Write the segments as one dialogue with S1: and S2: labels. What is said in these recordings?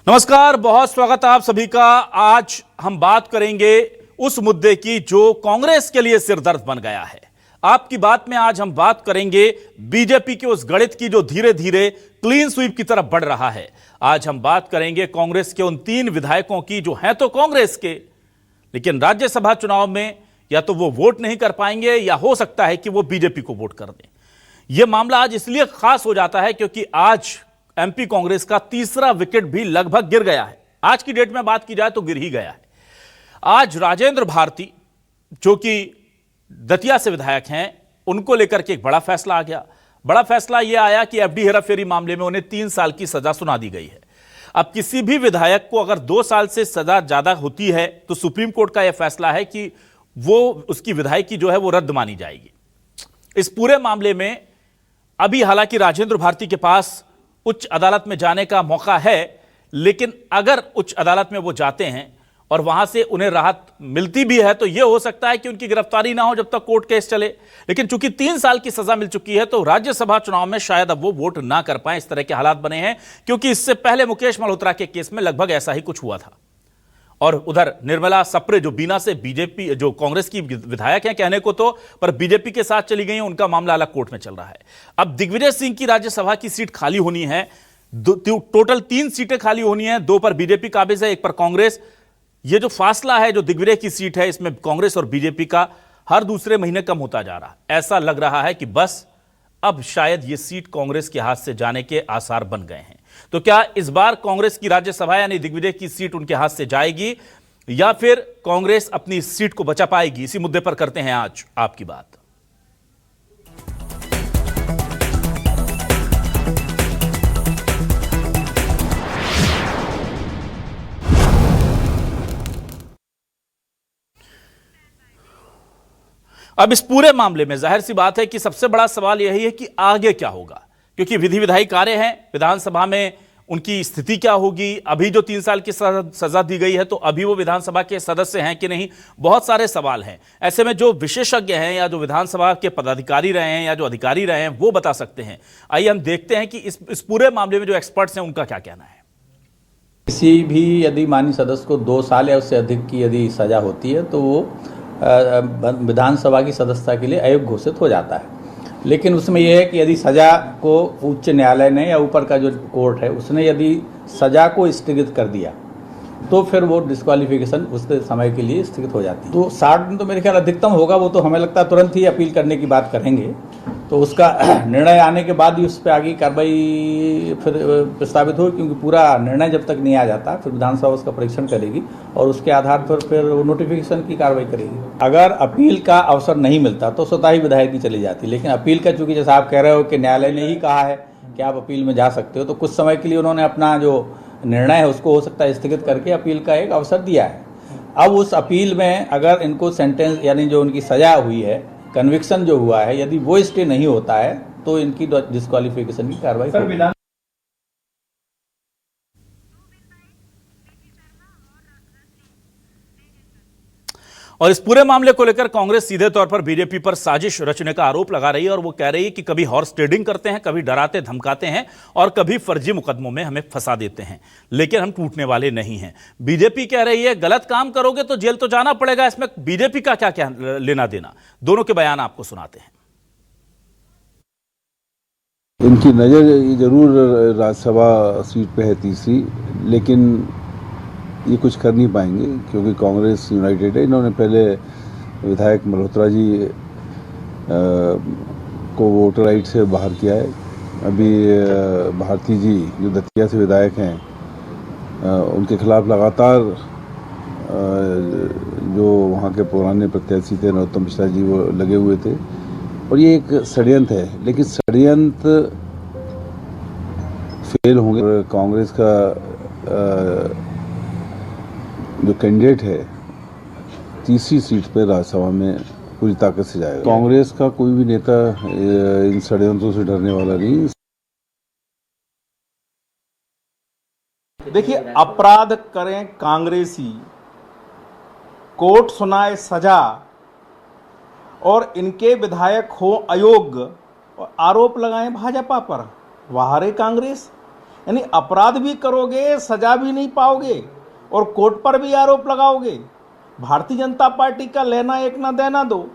S1: नमस्कार, बहुत स्वागत है आप सभी का। आज हम बात करेंगे उस मुद्दे की जो कांग्रेस के लिए सिरदर्द बन गया है। आपकी बात में आज हम बात करेंगे बीजेपी के उस गणित की जो धीरे धीरे क्लीन स्वीप की तरफ बढ़ रहा है। आज हम बात करेंगे कांग्रेस के उन 3 विधायकों की जो हैं तो कांग्रेस के, लेकिन राज्यसभा चुनाव में या तो वो वोट नहीं कर पाएंगे या हो सकता है कि वो बीजेपी को वोट कर दें। यह मामला आज इसलिए खास हो जाता है क्योंकि आज एमपी कांग्रेस का तीसरा विकेट भी लगभग गिर गया है। आज की डेट में बात की जाए तो गिर ही गया है। आज राजेंद्र भारती जो कि दतिया से विधायक हैं, उनको लेकर के एक बड़ा फैसला आ गया। बड़ा फैसला यह आया कि एफडी हेराफेरी मामले में उन्हें 3 साल की सजा सुना दी गई है। अब किसी भी विधायक को अगर 2 साल से सजा ज्यादा होती है तो सुप्रीम कोर्ट का यह फैसला है कि वो उसकी विधायकी जो है वो रद्द मानी जाएगी। इस पूरे मामले में अभी हालांकि राजेंद्र भारती के पास उच्च अदालत में जाने का मौका है, लेकिन अगर उच्च अदालत में वो जाते हैं और वहां से उन्हें राहत मिलती भी है तो यह हो सकता है कि उनकी गिरफ्तारी ना हो जब तक कोर्ट केस चले। लेकिन चूंकि 3 साल की सजा मिल चुकी है तो राज्यसभा चुनाव में शायद अब वो वोट ना कर पाए। इस तरह के हालात बने हैं क्योंकि इससे पहले मुकेश मल्होत्रा के केस में लगभग ऐसा ही कुछ हुआ था। और उधर निर्मला सप्रे जो बीना से बीजेपी जो कांग्रेस की विधायक हैं कहने को तो, पर बीजेपी के साथ चली गई हैं, उनका मामला अलग कोर्ट में चल रहा है। अब दिग्विजय सिंह की राज्यसभा की सीट खाली होनी है। टोटल 3 सीटें खाली होनी है, 2 पर बीजेपी काबिज है, 1 पर कांग्रेस। यह जो फासला है जो दिग्विजय की सीट है, इसमें कांग्रेस और बीजेपी का हर दूसरे महीने कम होता जा रहा है। ऐसा लग रहा है कि बस अब शायद यह सीट कांग्रेस के हाथ से जाने के आसार बन गए हैं। तो क्या इस बार कांग्रेस की राज्यसभा यानी दिग्विजय की सीट उनके हाथ से जाएगी या फिर कांग्रेस अपनी सीट को बचा पाएगी? इसी मुद्दे पर करते हैं आज आपकी बात। अब इस पूरे मामले में जाहिर सी बात है कि सबसे बड़ा सवाल यही है कि आगे क्या होगा, क्योंकि विधि विधायी कार्य हैं विधानसभा में, उनकी स्थिति क्या होगी। अभी जो 3 साल की सजा दी गई है तो अभी वो विधानसभा के सदस्य हैं कि नहीं, बहुत सारे सवाल हैं। ऐसे में जो विशेषज्ञ हैं या जो विधानसभा के पदाधिकारी रहे हैं या जो अधिकारी रहे हैं वो बता सकते हैं। आइए हम देखते हैं कि इस पूरे मामले में जो एक्सपर्ट्स हैं उनका क्या कहना है।
S2: किसी भी यदि माननीय सदस्य को 2 साल या उससे अधिक की यदि सजा होती है तो वो विधानसभा की सदस्यता के लिए अयोग्य घोषित हो जाता है। लेकिन उसमें यह है कि यदि सजा को उच्च न्यायालय ने या ऊपर का जो कोर्ट है उसने यदि सजा को स्थगित कर दिया तो फिर वो डिस्क्वालिफिकेशन उसके समय के लिए स्थगित हो जाती है। तो 60 दिन तो मेरे ख्याल अधिकतम होगा, वो तो हमें लगता है तुरंत ही अपील करने की बात करेंगे। तो उसका निर्णय आने के बाद ही उस पर आगे कार्रवाई फिर प्रस्तावित हो, क्योंकि पूरा निर्णय जब तक नहीं आ जाता फिर विधानसभा उसका परीक्षण करेगी और उसके आधार पर फिर नोटिफिकेशन की कार्रवाई करेगी। अगर अपील का अवसर नहीं मिलता तो स्वतः ही विधायकी चली जाती, लेकिन अपील का चूंकि जैसा आप कह रहे हो कि न्यायालय ने ही कहा है कि आप अपील में जा सकते हो, तो कुछ समय के लिए उन्होंने अपना जो निर्णय है उसको हो सकता है स्थगित करके अपील का एक अवसर दिया है। अब उस अपील में अगर इनको सेंटेंस यानी जो उनकी सजा हुई है, कन्विक्शन जो हुआ है, यदि वो स्टे नहीं होता है तो इनकी डिस्क्वालिफिकेशन की कार्रवाई।
S1: और इस पूरे मामले को लेकर कांग्रेस सीधे तौर पर बीजेपी पर साजिश रचने का आरोप लगा रही है और वो कह रही है कि कभी हॉर्स ट्रेडिंग करते हैं, कभी डराते धमकाते हैं और कभी फर्जी मुकदमों में हमें फंसा देते हैं, लेकिन हम टूटने वाले नहीं हैं। बीजेपी कह रही है गलत काम करोगे तो जेल तो जाना पड़ेगा, इसमें बीजेपी का क्या क्या लेना देना। दोनों के बयान आपको सुनाते हैं।
S3: इनकी नज़र जरूर राज्यसभा सीट पे है तीसरी, लेकिन ये कुछ कर नहीं पाएंगे क्योंकि कांग्रेस यूनाइटेड है। इन्होंने पहले विधायक मल्होत्रा जी को वोटर राइट से बाहर किया है। अभी भारती जी जो दतिया से विधायक हैं, उनके खिलाफ लगातार जो वहाँ के पुराने प्रत्याशी थे नरोत्तम मिश्रा जी, वो लगे हुए थे और ये एक षड्यंत्र है। लेकिन षड्यंत्र फेल होंगे। कांग्रेस का जो कैंडिडेट है तीसरी सीट पर राज्यसभा में पूरी ताकत से जाएगा। कांग्रेस का कोई भी नेता इन षड्यंत्रों से डरने वाला नहीं।
S4: देखिए, अपराध करें कांग्रेसी, कोर्ट सुनाए सजा और इनके विधायक हो अयोग्य और आरोप लगाएं भाजपा पर, वाह रे कांग्रेस। यानी अपराध भी करोगे, सजा भी नहीं पाओगे और कोर्ट पर भी आरोप लगाओगे। भारतीय जनता पार्टी का लेना एक ना देना दो।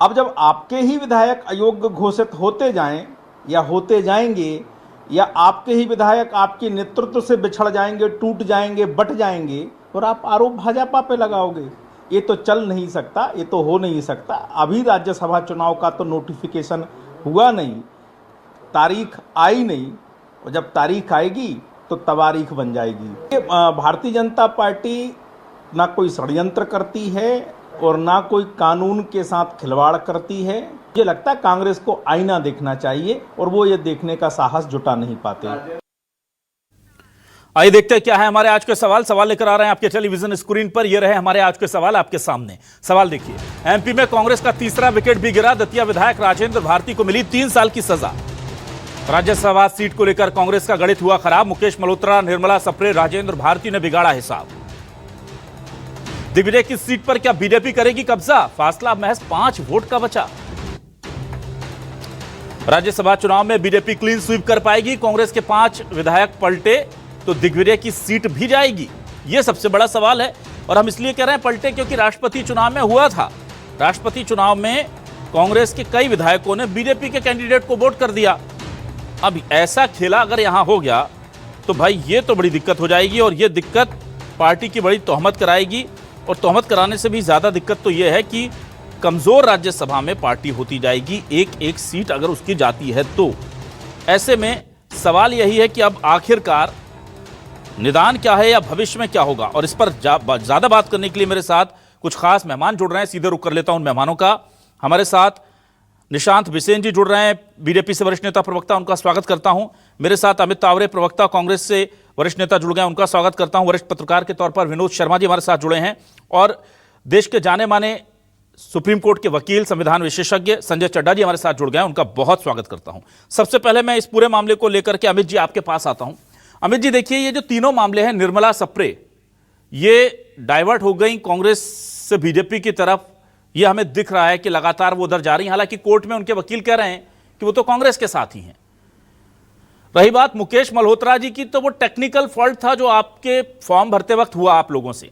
S4: अब जब आपके ही विधायक अयोग्य घोषित होते जाएं या होते जाएंगे, या आपके ही विधायक आपके नेतृत्व से बिछड़ जाएंगे, टूट जाएंगे, बट जाएंगे, और आप आरोप भाजपा पे लगाओगे, ये तो चल नहीं सकता, ये तो हो नहीं सकता। अभी राज्यसभा चुनाव का तो नोटिफिकेशन हुआ नहीं, तारीख आई नहीं, और जब तारीख आएगी तो तवारीख बन जाएगी। भारतीय जनता पार्टी ना कोई षड्यंत्र करती है और ना कोई कानून के साथ खिलवाड़ करती है। मुझे लगता है कांग्रेस को आईना देखना चाहिए और वो ये देखने का साहस जुटा नहीं पाते।
S1: आइए देखते हैं क्या है हमारे आज के सवाल लेकर आ रहे हैं आपके टेलीविजन स्क्रीन पर। ये रहे हमारे आज के सवाल आपके सामने। सवाल देखिए, एमपी में कांग्रेस का तीसरा विकेट भी गिरा। दतिया विधायक राजेंद्र भारती को मिली 3 साल की सजा। राज्यसभा सीट को लेकर कांग्रेस का गणित हुआ खराब। मुकेश मल्होत्रा, निर्मला सप्रे, राजेंद्र भारती ने बिगाड़ा हिसाब। दिग्विजय की सीट पर क्या बीजेपी करेगी कब्जा? फासला महज 5 वोट का बचा। राज्यसभा चुनाव में बीजेपी क्लीन स्वीप कर पाएगी? कांग्रेस के 5 विधायक पलटे तो दिग्विजय की सीट भी जाएगी? यह सबसे बड़ा सवाल है। और हम इसलिए कह रहे हैं पलटे क्योंकि राष्ट्रपति चुनाव में हुआ था। राष्ट्रपति चुनाव में कांग्रेस के कई विधायकों ने बीजेपी के कैंडिडेट को वोट कर दिया। अब ऐसा खेला अगर यहां हो गया तो भाई ये तो बड़ी दिक्कत हो जाएगी, और ये दिक्कत पार्टी की बड़ी तोहमत कराएगी। और तोहमत कराने से भी ज्यादा दिक्कत तो यह है कि कमजोर राज्यसभा में पार्टी होती जाएगी, एक सीट अगर उसकी जाती है तो। ऐसे में सवाल यही है कि अब आखिरकार निदान क्या है या भविष्य में क्या होगा। और इस पर ज्यादा बात करने के लिए मेरे साथ कुछ खास मेहमान जुड़ रहे हैं। सीधे रुख कर लेता हूं उन मेहमानों का। हमारे साथ निशांत बिसेन जी जुड़ रहे हैं, बीजेपी से वरिष्ठ नेता प्रवक्ता, उनका स्वागत करता हूं। मेरे साथ अमित तावरे, प्रवक्ता, कांग्रेस से वरिष्ठ नेता जुड़ गए, उनका स्वागत करता हूं। वरिष्ठ पत्रकार के तौर पर विनोद शर्मा जी हमारे साथ जुड़े हैं, और देश के जाने माने सुप्रीम कोर्ट के वकील, संविधान विशेषज्ञ संजय चड्ढा जी हमारे साथ जुड़ गए हैं, उनका बहुत स्वागत करता हूं। सबसे पहले मैं इस पूरे मामले को लेकर के अमित जी आपके पास आता हूं। अमित जी देखिए, ये जो तीनों मामले हैं, निर्मला सप्रे ये डाइवर्ट हो गई कांग्रेस से बीजेपी की तरफ, ये हमें दिख रहा है कि लगातार वो उधर जा रही हैं। हालांकि कोर्ट में उनके वकील कह रहे हैं कि वो तो कांग्रेस के साथ ही हैं। रही बात मुकेश मल्होत्रा जी की, तो वो टेक्निकल फॉल्ट था जो आपके फॉर्म भरते वक्त हुआ आप लोगों से,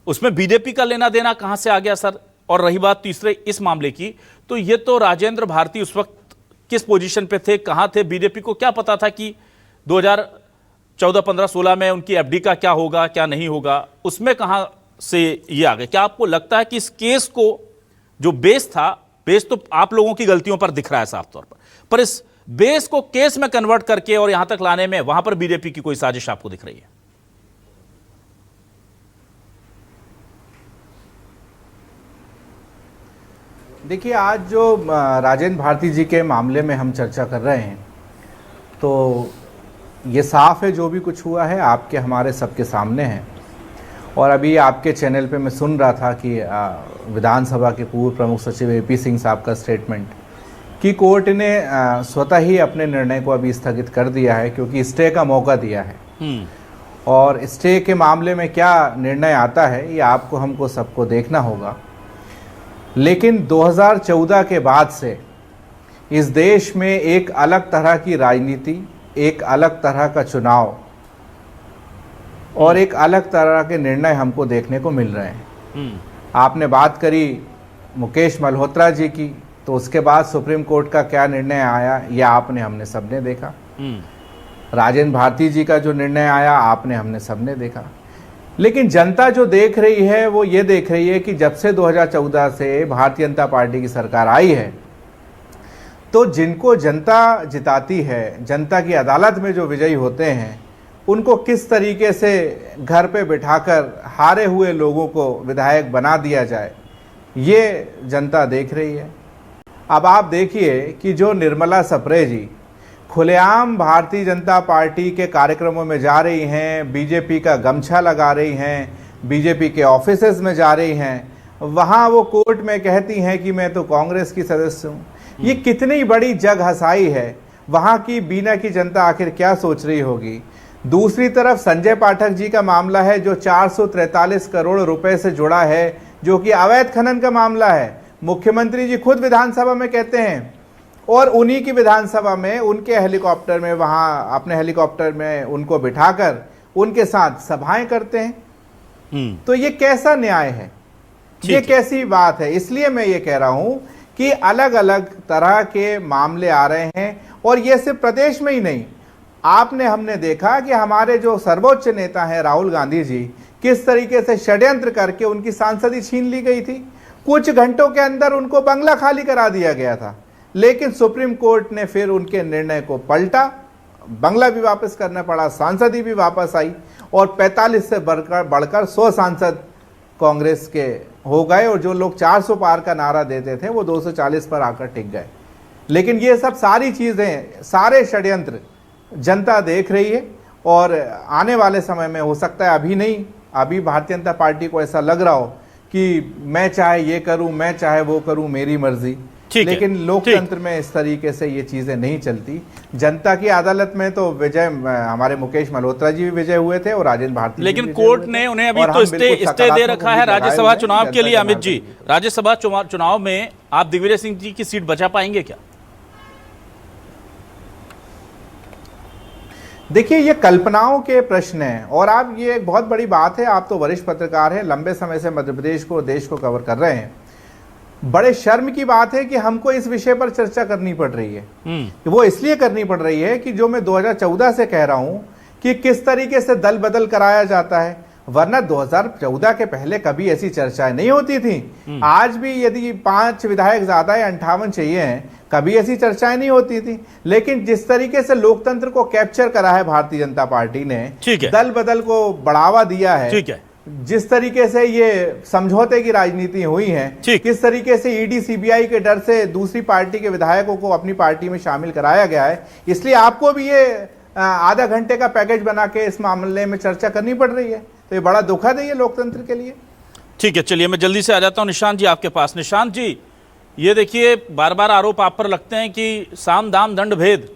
S1: उसमें बीजेपी का लेना देना कहां से आ गया सर? और रही बात तीसरे इस मामले की, तो ये तो राजेंद्र भारती उस वक्त किस पोजीशन पे थे, कहां थे? बीजेपी को क्या पता था कि 2014, 15, 16 में उनकी एफडी का क्या होगा, क्या नहीं होगा? उसमें कहां से ये आ गए? क्या आपको लगता है कि इस केस को जो बेस था, बेस तो आप लोगों की गलतियों पर दिख रहा है साफ तौर पर इस बेस को केस में कन्वर्ट करके और यहां तक लाने में वहां पर बीजेपी की कोई साजिश आपको दिख रही है?
S5: देखिए, आज जो राजेंद्र भारती जी के मामले में हम चर्चा कर रहे हैं, तो ये साफ है जो भी कुछ हुआ है आपके हमारे सबके सामने है। और अभी आपके चैनल पे मैं सुन रहा था कि विधानसभा के पूर्व प्रमुख सचिव एपी सिंह साहब का स्टेटमेंट कि कोर्ट ने स्वतः ही अपने निर्णय को अभी स्थगित कर दिया है क्योंकि स्टे का मौका दिया है। और स्टे के मामले में क्या निर्णय आता है ये आपको हमको सबको देखना होगा। लेकिन 2014 के बाद से इस देश में एक अलग तरह की राजनीति, एक अलग तरह का चुनाव और एक अलग तरह के निर्णय हमको देखने को मिल रहे हैं। आपने बात करी मुकेश मल्होत्रा जी की, तो उसके बाद सुप्रीम कोर्ट का क्या निर्णय आया ये आपने हमने सबने देखा। राजेंद्र भारती जी का जो निर्णय आया आपने हमने सबने देखा। लेकिन जनता जो देख रही है वो ये देख रही है कि जब से 2014 से भारतीय जनता पार्टी की सरकार आई है, तो जिनको जनता जिताती है, जनता की अदालत में जो विजयी होते हैं, उनको किस तरीके से घर पे बिठाकर हारे हुए लोगों को विधायक बना दिया जाए, ये जनता देख रही है। अब आप देखिए कि जो निर्मला सप्रे जी खुलेआम भारतीय जनता पार्टी के कार्यक्रमों में जा रही हैं, बीजेपी का गमछा लगा रही हैं, बीजेपी के ऑफिसेज में जा रही हैं, वहाँ वो कोर्ट में कहती हैं कि मैं तो कांग्रेस की सदस्य हूँ। ये कितनी बड़ी जग हसाई है। वहाँ की बीना की जनता आखिर क्या सोच रही होगी। दूसरी तरफ संजय पाठक जी का मामला है जो 443 करोड़ रुपए से जुड़ा है, जो कि अवैध खनन का मामला है। मुख्यमंत्री जी खुद विधानसभा में कहते हैं और उन्हीं की विधानसभा में उनके हेलीकॉप्टर में, वहां अपने हेलीकॉप्टर में उनको बिठाकर उनके साथ सभाएं करते हैं। तो ये कैसा न्याय है, ये कैसी बात है? इसलिए मैं ये कह रहा हूं कि अलग अलग तरह के मामले आ रहे हैं, और ये सिर्फ प्रदेश में ही नहीं, आपने हमने देखा कि हमारे जो सर्वोच्च नेता हैं राहुल गांधी जी, किस तरीके से षड्यंत्र करके उनकी सांसदी छीन ली गई थी। कुछ घंटों के अंदर उनको बंगला खाली करा दिया गया था, लेकिन सुप्रीम कोर्ट ने फिर उनके निर्णय को पलटा, बंगला भी वापस करना पड़ा, सांसदी भी वापस आई, और 45 से बढ़कर 100 सांसद कांग्रेस के हो गए, और जो लोग 400 पार का नारा देते थे वो 240 पर आकर टिक गए। लेकिन ये सब सारी चीजें, सारे षड्यंत्र जनता देख रही है, और आने वाले समय में हो सकता है, अभी नहीं, अभी भारतीय जनता पार्टी को ऐसा लग रहा हो कि मैं चाहे ये करूं, मैं चाहे वो करूं, मेरी मर्जी। लेकिन लोकतंत्र में इस तरीके से ये चीजें नहीं चलती। जनता की अदालत में तो विजय, हमारे मुकेश मल्होत्रा जी भी विजय हुए थे और राजेंद्र भारती, लेकिन
S1: कोर्ट ने उन्हें अभी तो स्टे दे रखा है राज्यसभा चुनाव के लिए। अमित जी, राज्यसभा चुनाव में आप दिग्विजय सिंह जी की सीट बचा पाएंगे क्या?
S5: देखिए, ये कल्पनाओं के प्रश्न हैं, और आप, ये एक बहुत बड़ी बात है, आप तो वरिष्ठ पत्रकार हैं, लंबे समय से मध्य प्रदेश को, देश को कवर कर रहे हैं। बड़े शर्म की बात है कि हमको इस विषय पर चर्चा करनी पड़ रही है। वो इसलिए करनी पड़ रही है कि जो मैं 2014 से कह रहा हूं कि किस तरीके से दल बदल कराया जाता है, वरना 2014 के पहले कभी ऐसी चर्चाएं नहीं होती थी। आज भी यदि 5 विधायक ज्यादा है, 58 चाहिए हैं, कभी ऐसी चर्चाएं नहीं होती थी। लेकिन जिस तरीके से लोकतंत्र को कैप्चर करा है भारतीय जनता पार्टी ने, दल बदल को बढ़ावा दिया है, जिस तरीके से ये समझौते की राजनीति हुई है, किस तरीके से ईडी सीबीआई के डर से दूसरी पार्टी के विधायकों को अपनी पार्टी में शामिल कराया गया है, इसलिए आपको भी ये आधा घंटे का पैकेज बना के इस मामले में चर्चा करनी पड़ रही है। तो ये बड़ा दुखद है ये लोकतंत्र के लिए।
S1: ठीक है, चलिए मैं जल्दी से आ जाता हूं निशांत जी आपके पास। निशांत जी, ये देखिए, बार बार आरोप आप पर लगते हैं कि साम दाम दंड भेद,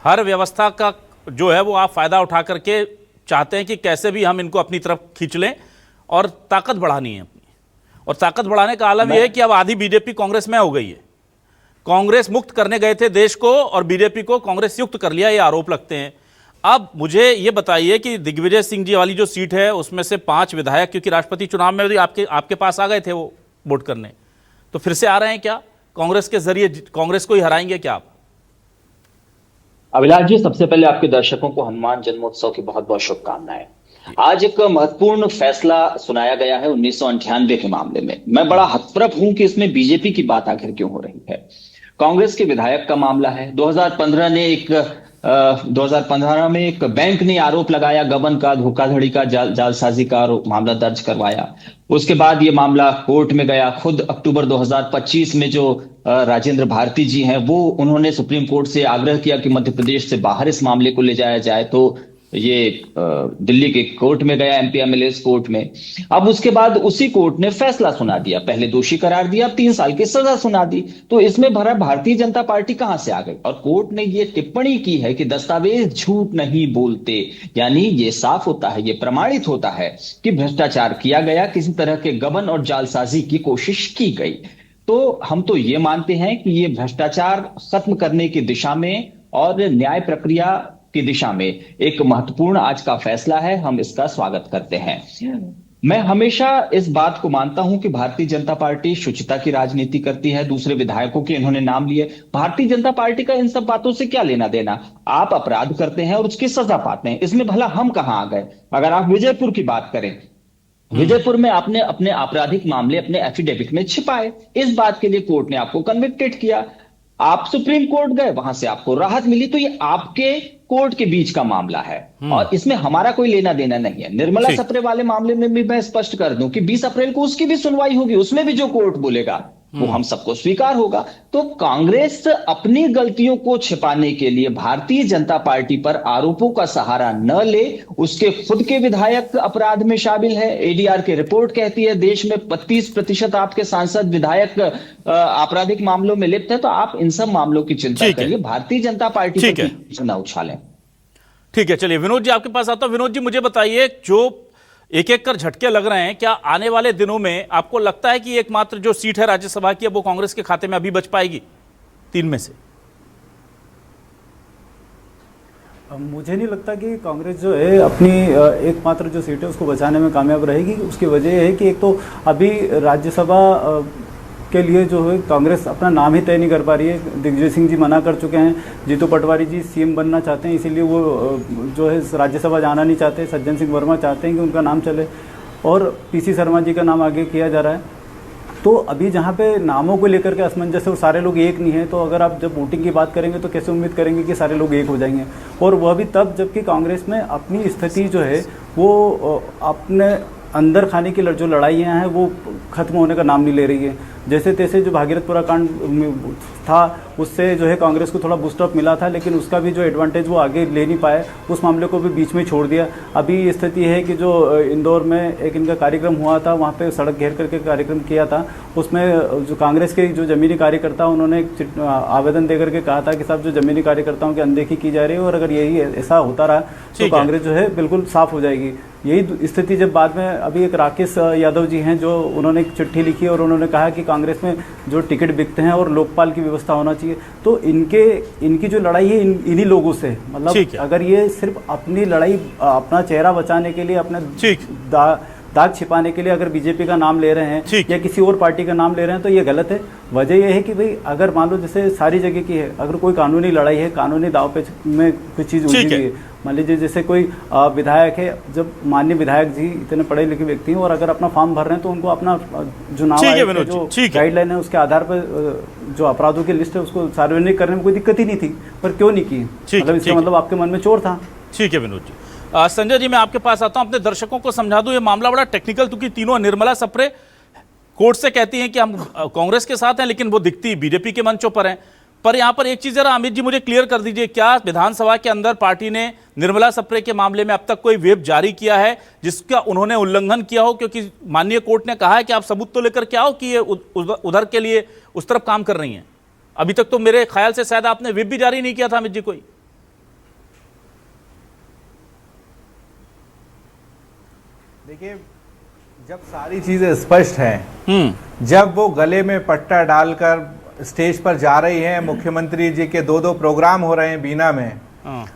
S1: हर व्यवस्था का जो है वो आप फायदा उठा करके चाहते हैं कि कैसे भी हम इनको अपनी तरफ खींच लें और ताकत बढ़ानी है अपनी। और ताकत बढ़ाने का आलम यह है कि अब आधी बीजेपी कांग्रेस में हो गई है। कांग्रेस मुक्त करने गए थे देश को और बीजेपी को कांग्रेस युक्त कर लिया, ये आरोप लगते हैं। अब मुझे ये बताइए कि दिग्विजय सिंह जी वाली जो सीट है उसमें से 5 विधायक, क्योंकि राष्ट्रपति चुनाव में भी आपके पास आ गए थे वो वोट करने, तो फिर से आ रहे हैं क्या? कांग्रेस के जरिए कांग्रेस को ही हराएंगे क्या आप?
S6: अभिलाष जी, सबसे पहले आपके दर्शकों को हनुमान जन्मोत्सव की बहुत बहुत शुभकामनाएं। आज एक महत्वपूर्ण फैसला सुनाया गया है 1998 के मामले में। मैं बड़ा हतप्रभ हूं कि इसमें बीजेपी की बात आखिर क्यों हो रही है। कांग्रेस के विधायक का मामला है। 2015 में एक बैंक ने आरोप लगाया, गबन का, धोखाधड़ी का, जालसाजी का मामला दर्ज करवाया। उसके बाद ये मामला कोर्ट में गया। खुद अक्टूबर 2025 में जो राजेंद्र भारती जी हैं, वो उन्होंने सुप्रीम कोर्ट से आग्रह किया कि मध्य प्रदेश से बाहर इस मामले को ले जाया जाए, तो ये दिल्ली के कोर्ट में गया, एमपी एमएलएस कोर्ट में। अब उसके बाद उसी कोर्ट ने फैसला सुना दिया, पहले दोषी करार दिया, 3 साल की सजा सुना दी। तो इसमें भरा भारतीय जनता पार्टी कहां से आ गई? और कोर्ट ने ये टिप्पणी की है कि दस्तावेज झूठ नहीं बोलते, यानी ये साफ होता है, ये प्रमाणित होता है कि भ्रष्टाचार किया गया, किसी तरह के गबन और जालसाजी की कोशिश की गई। तो हम तो ये मानते हैं कि ये भ्रष्टाचार खत्म करने की दिशा में और न्याय प्रक्रिया की दिशा में एक महत्वपूर्ण आज का फैसला है। हम इसका स्वागत करते हैं। मैं हमेशा इस बात को मानता हूं कि भारतीय जनता पार्टी शुचिता की राजनीति करती है। दूसरे विधायकों के इन्होंने नाम लिए, भारतीय जनता पार्टी का इन सब बातों से क्या लेना देना? आप अपराध करते हैं और उसकी सजा पाते हैं, इसमें भला हम कहां आ गए? अगर आप विजयपुर की बात करें, विजयपुर में आपने अपने आपराधिक मामले अपने एफिडेविट में छिपाए, इस बात के लिए कोर्ट ने आपको कन्विक्टेड किया। आप सुप्रीम कोर्ट गए, वहां से आपको राहत मिली। तो ये आपके कोर्ट के बीच का मामला है और इसमें हमारा कोई लेना देना नहीं है। निर्मला सप्रे वाले मामले में भी मैं स्पष्ट कर दूं कि 20 अप्रैल को उसकी भी सुनवाई होगी, उसमें भी जो कोर्ट बोलेगा वो हम सबको स्वीकार होगा। तो कांग्रेस अपनी गलतियों को छिपाने के लिए भारतीय जनता पार्टी पर आरोपों का सहारा न ले। उसके खुद के विधायक अपराध में शामिल है। एडीआर की रिपोर्ट कहती है देश में 32% आपके सांसद विधायक आपराधिक मामलों में लिप्त है। तो आप इन सब मामलों की चिंता करिए, भारतीय जनता पार्टी पर न उछालें।
S1: ठीक है, चलिए विनोद जी आपके पास आता हूं। विनोद जी, मुझे बताइए, जो एक एक कर झटके लग रहे हैं, क्या आने वाले दिनों में आपको लगता है कि एकमात्र जो सीट है राज्यसभा की, अब वो कांग्रेस के खाते में अभी बच पाएगी 3 में से?
S7: मुझे नहीं लगता कि कांग्रेस जो है अपनी एकमात्र जो सीट है उसको बचाने में कामयाब रहेगी। उसकी वजह यह है कि एक तो अभी राज्यसभा के लिए जो है कांग्रेस अपना नाम ही तय नहीं कर पा रही है। दिग्विजय सिंह जी मना कर चुके हैं, जीतू पटवारी जी सीएम बनना चाहते हैं, इसीलिए वो जो है राज्यसभा जाना नहीं चाहते। सज्जन सिंह वर्मा चाहते हैं कि उनका नाम चले और पीसी शर्मा जी का नाम आगे किया जा रहा है। तो अभी जहाँ पे नामों को लेकर के असमंजस है और सारे लोग एक नहीं है, तो अगर आप जब वोटिंग की बात करेंगे तो कैसे उम्मीद करेंगे कि सारे लोग एक हो जाएंगे। और वह भी तब जबकि कांग्रेस में अपनी स्थिति जो है वो अपने अंदर खाने की जो लड़ाइयाँ हैं वो खत्म होने का नाम नहीं ले रही है। जैसे तैसे जो भागीरथपुरा कांड था उससे जो है कांग्रेस को थोड़ा बूस्टअप मिला था, लेकिन उसका भी जो एडवांटेज वो आगे ले नहीं पाए, उस मामले को भी बीच में छोड़ दिया। अभी स्थिति है कि जो इंदौर में एक इनका कार्यक्रम हुआ था, वहाँ पे सड़क घेर करके कार्यक्रम किया था, उसमें जो कांग्रेस के जो ज़मीनी कार्यकर्ता उन्होंने एक आवेदन दे करके कहा था कि साहब जो ज़मीनी कार्यकर्ताओं की अनदेखी की जा रही है और अगर यही ऐसा होता रहा तो कांग्रेस जो है बिल्कुल साफ हो जाएगी। यही स्थिति जब बाद में अभी एक राकेश यादव जी हैं जो उन्होंने एक चिट्ठी लिखी और उन्होंने कहा कि कांग्रेस में जो टिकट बिकते हैं और लोकपाल की व्यवस्था होना चाहिए, तो इनकी जो लड़ाई है इन्हीं लोगों से, मतलब अगर ये सिर्फ अपनी लड़ाई अपना चेहरा बचाने के लिए अपने दाग छिपाने के लिए अगर बीजेपी का नाम ले रहे हैं या किसी और पार्टी का नाम ले रहे हैं तो ये गलत है। वजह यह है कि भाई अगर मान लो जैसे सारी जगह की है, अगर कोई कानूनी लड़ाई है, कानूनी दाव पेच में कुछ चीज़ उलझी हुई है, मान लीजिए जैसे कोई विधायक है, जब माननीय विधायक जी इतने पढ़े लिखे व्यक्ति हैं और अगर अपना फॉर्म भर रहे हैं तो उनको अपना चुनाव आयोग जो गाइडलाइन है उसके आधार पर जो अपराधों की लिस्ट है उसको सार्वजनिक करने में कोई दिक्कत ही नहीं थी, पर क्यों नहीं की, मतलब इसका मतलब आपके मन में चोर था।
S1: ठीक है विनोद जी। संजय जी मैं आपके पास आता हूं, अपने दर्शकों को समझा दूं ये मामला बड़ा टेक्निकल, क्योंकि तीनों निर्मला सप्रे कोर्ट से कहती हैं कि हम कांग्रेस के साथ हैं लेकिन वो दिखती बीजेपी के मंचों पर हैं। पर यहां पर एक चीज जरा अमित जी मुझे क्लियर कर दीजिए, क्या विधानसभा के अंदर पार्टी ने निर्मला सप्रे के मामले में अब तक कोई व्हिप जारी किया है जिसका उन्होंने उल्लंघन किया हो? क्योंकि माननीय कोर्ट ने कहा है कि आप सबूत तो लेकर के आओ कि ये उधर के लिए उस तरफ काम कर रही हैं। अभी तक तो मेरे ख्याल से शायद आपने व्हिप भी जारी नहीं किया था अमित जी कोई।
S5: देखिए, जब सारी चीजें स्पष्ट हैं, जब वो गले में पट्टा डालकर स्टेज पर जा रही हैं, मुख्यमंत्री जी के 2-2 प्रोग्राम हो रहे हैं बीना में,